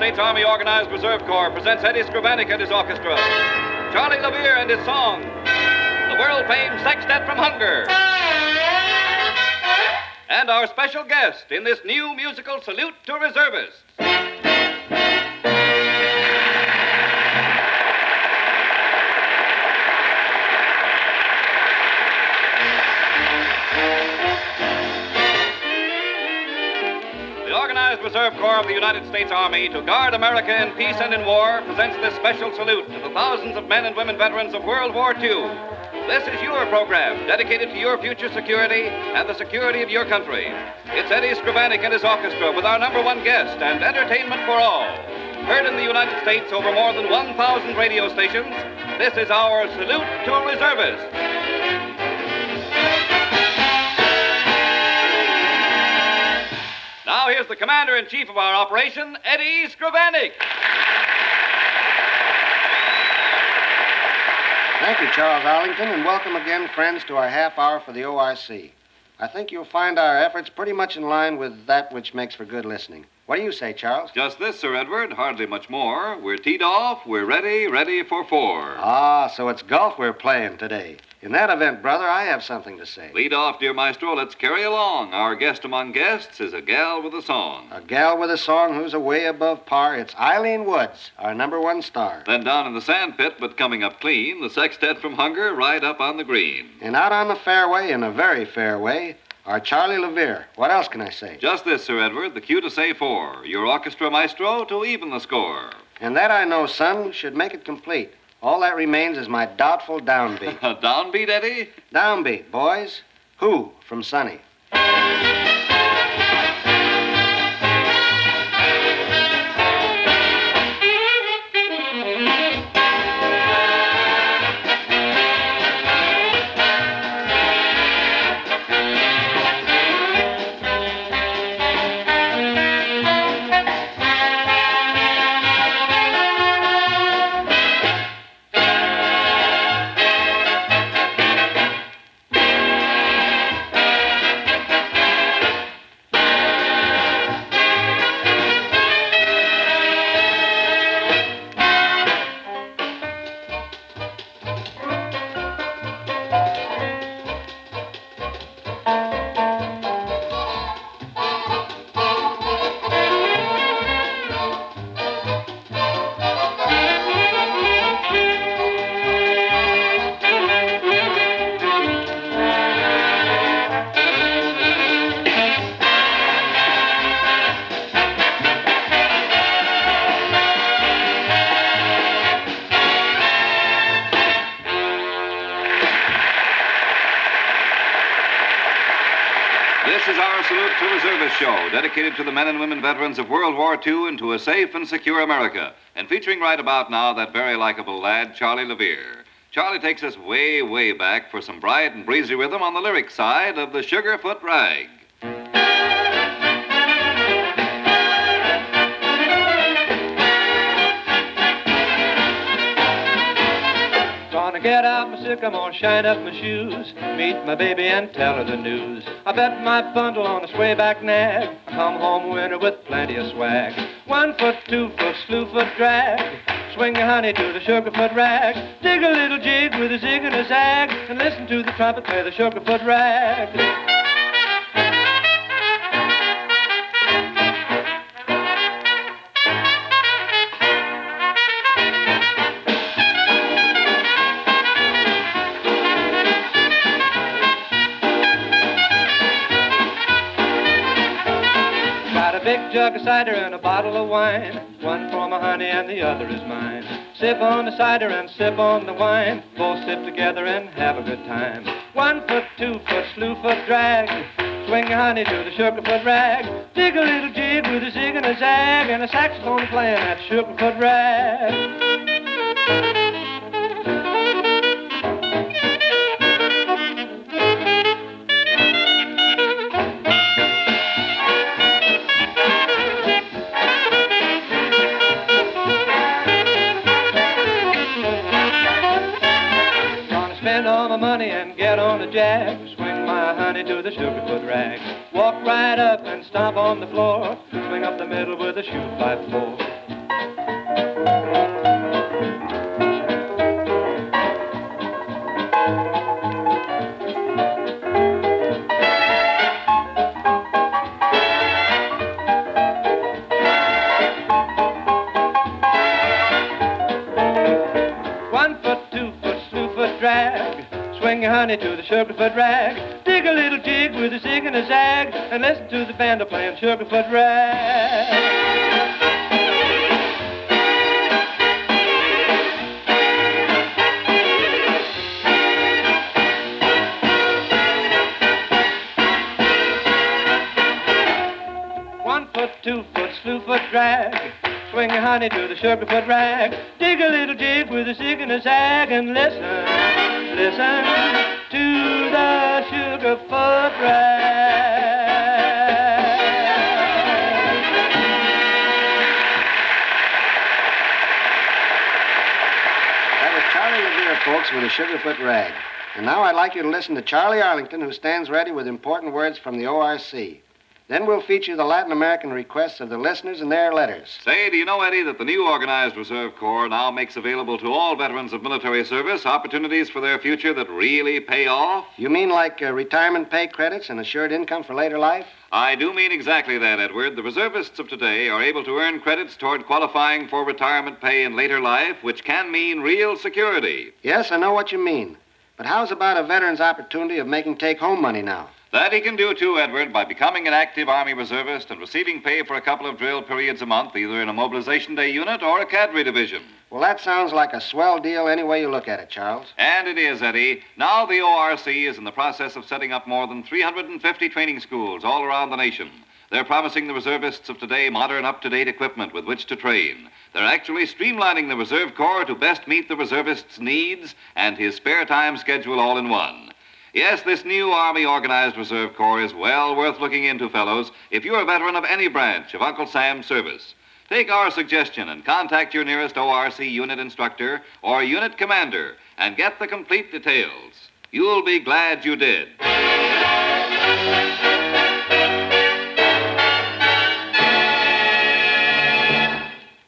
States Army Organized Reserve Corps presents Eddie Skrivanek and his orchestra, Charlie LaVere and his song, the world-famed Sextette from Hunger, and our special guest in this new musical salute to reservists. The Organized Reserve Corps of the United States Army, to guard America in peace and in war, presents this special salute to the thousands of men and women veterans of World War II. This is your program, dedicated to your future security and the security of your country. It's Eddie Skrivanek and his orchestra with our number one guest and entertainment for all. Heard in the United States over more than 1,000 radio stations, this is our salute to reservists. Now here's the Commander-in-Chief of our operation, Eddie Skrivanek. Thank you, Charles Arlington, and welcome again, friends, to our half hour for the ORC. I think you'll find our efforts pretty much in line with that which makes for good listening. What do you say, Charles? Just this, Sir Edward, hardly much more. We're teed off, we're ready for four. Ah, so it's golf we're playing today. In that event, brother, I have something to say. Lead off, dear maestro. Let's carry along. Our guest among guests is a gal with a song. A gal with a song who's away above par. It's Eileen Woods, our number one star. Then down in the sandpit, but coming up clean, the Sextette from Hunger right up on the green. And out on the fairway, in a very fair way, our Charlie LaVere. What else can I say? Just this, Sir Edward, the cue to say four. Your orchestra maestro to even the score. And that I know, son, should make it complete. All that remains is my doubtful downbeat. Downbeat, Eddie? Downbeat, boys. Who from Sonny? This is our Salute to Reservists show, dedicated to the men and women veterans of World War II and to a safe and secure America, and featuring right about now that very likable lad, Charlie LaVere. Charlie takes us way, way back for some bright and breezy rhythm on the lyric side of the Sugarfoot Rag. Gonna get out my sycamore, shine up my shoes, meet my baby and tell her the news. I bet my bundle on a swayback nag, I come home winter with plenty of swag. 1 foot, 2 foot, slew foot drag, swing your honey to the Sugarfoot Rag. Dig a little jig with a zig and a zag, and listen to the trumpet play the Sugarfoot Rag. Big jug of cider and a bottle of wine, one for my honey and the other is mine. Sip on the cider and sip on the wine, both sip together and have a good time. 1 foot, 2 foot, slew foot drag, swing your honey to the Sugarfoot Rag. Dig a little jig with a zig and a zag, and a saxophone playing that Sugarfoot Rag. All my money and get on the jack, swing my honey to the Sugarfoot Rag. Walk right up and stomp on the floor, swing up the middle with a shoe 5-4. Swing your honey to the sugarfoot rag. Dig a little jig with a zig and a zag, and listen to the band playing sugarfoot rag. 1 foot, 2 foot, slew foot drag. Swing your honey to the sugarfoot rag. Dig a little jig with a zig and a zag, and listen, listen to the sugarfoot rag. That was Charlie LaVere, folks, with a sugarfoot rag. And now I'd like you to listen to Charlie Arlington, who stands ready with important words from the ORC. Then we'll feature the Latin American requests of the listeners and their letters. Say, do you know, Eddie, that the new Organized Reserve Corps now makes available to all veterans of military service opportunities for their future that really pay off? You mean like retirement pay credits and assured income for later life? I do mean exactly that, Edward. The reservists of today are able to earn credits toward qualifying for retirement pay in later life, which can mean real security. Yes, I know what you mean. But how's about a veteran's opportunity of making take-home money now? That he can do, too, Edward, by becoming an active Army reservist and receiving pay for a couple of drill periods a month, either in a mobilization day unit or a cadre division. Well, that sounds like a swell deal any way you look at it, Charles. And it is, Eddie. Now the ORC is in the process of setting up more than 350 training schools all around the nation. They're promising the reservists of today modern, up-to-date equipment with which to train. They're actually streamlining the Reserve Corps to best meet the reservist's needs and his spare time schedule all in one. Yes, this new Army Organized Reserve Corps is well worth looking into, fellows, if you're a veteran of any branch of Uncle Sam's service. Take our suggestion and contact your nearest ORC unit instructor or unit commander and get the complete details. You'll be glad you did.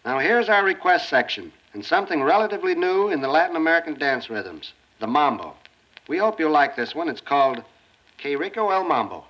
Now here's our request section, and something relatively new in the Latin American dance rhythms, the Mambo. We hope you'll like this one. It's called Que Rico el Mambo.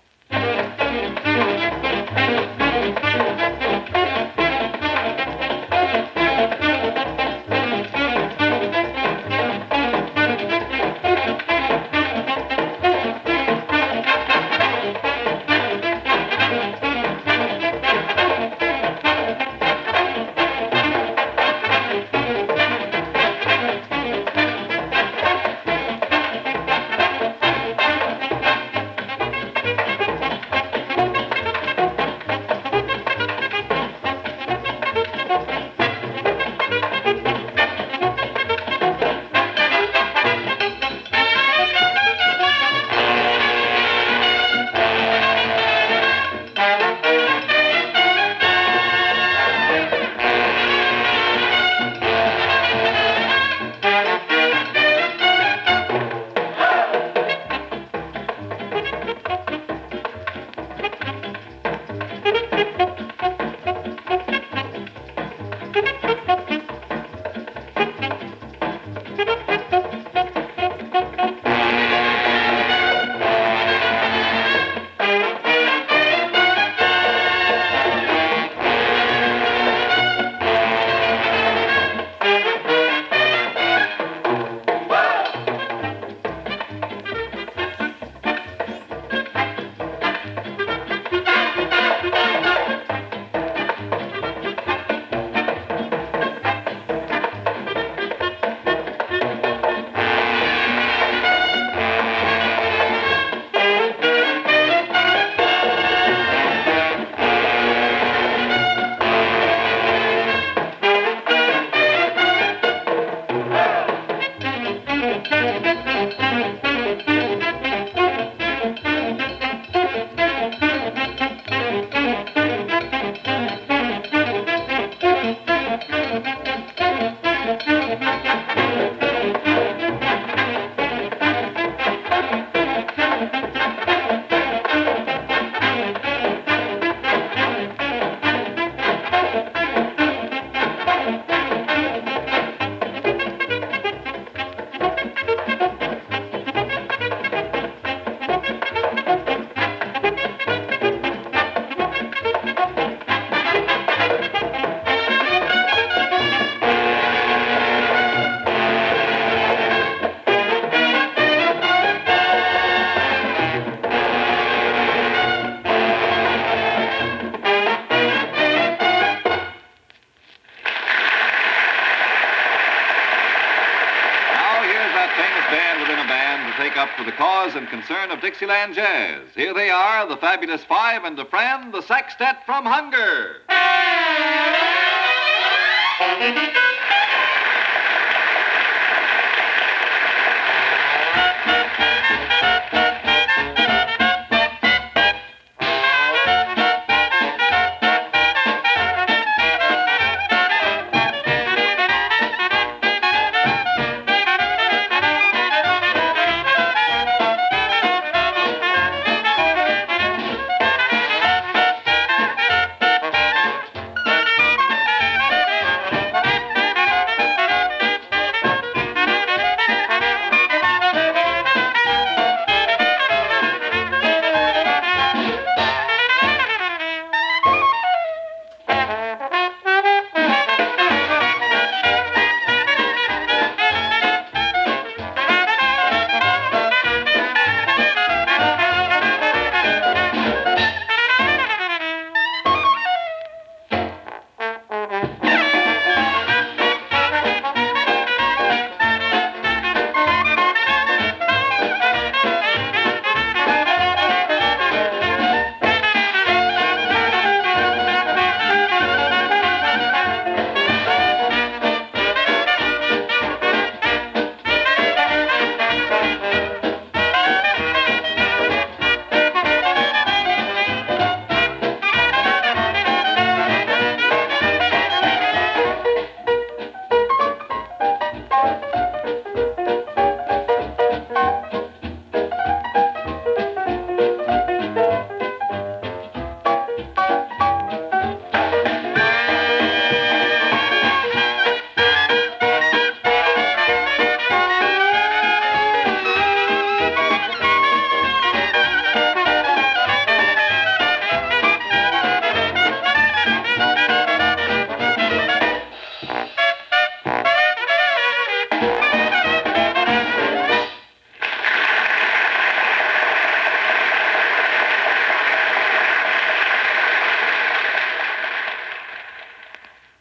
take up for the cause and concern of Dixieland jazz. Here they are, the Fabulous Five and a friend, the Sextette from Hunger.